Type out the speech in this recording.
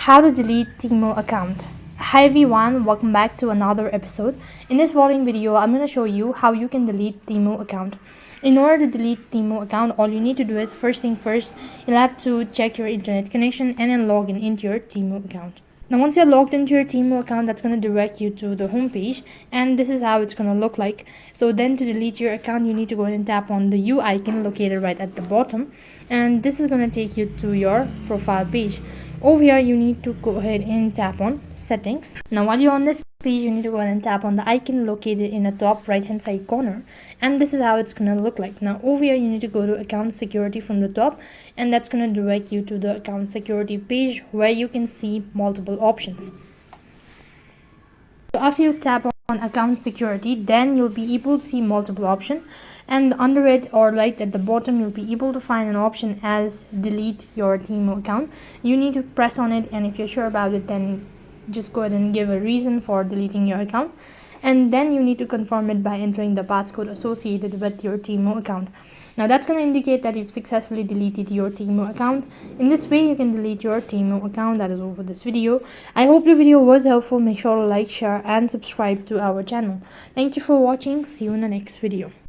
How to delete Temu account. Hi everyone, welcome back to another episode. In this following video, I'm going to show you how you can delete Temu account. In order to delete Temu account, all you need to do is first thing first, you'll have to check your internet connection and then log in into your Temu account. Now once you're logged into your Temu account, that's going to direct you to the home page, and this is how it's going to look like. So then to delete your account, you need to go ahead and tap on the U icon located right at the bottom, and this is going to take you to your profile page. Over here you need to go ahead and tap on settings. Now while you're on this page, you need to go ahead and tap on the icon located in the top right hand side corner, and this is how it's going to look like. Now over here you need to go to account security from the top, and that's going to direct you to the account security page where you can see multiple options. So after you tap on account security, then you'll be able to see multiple options, and under it or right at the bottom you'll be able to find an option as delete your Temu account. You need to press on it, and if you're sure about it, then just go ahead and give a reason for deleting your account, and then you need to confirm it by entering the passcode associated with your Temu account. Now that's going to indicate that you've successfully deleted your Temu account. In this way you can delete your Temu account. That is all for this video. I hope the video was helpful. Make sure to like, share and subscribe to our channel. Thank you for watching. See you in the next video.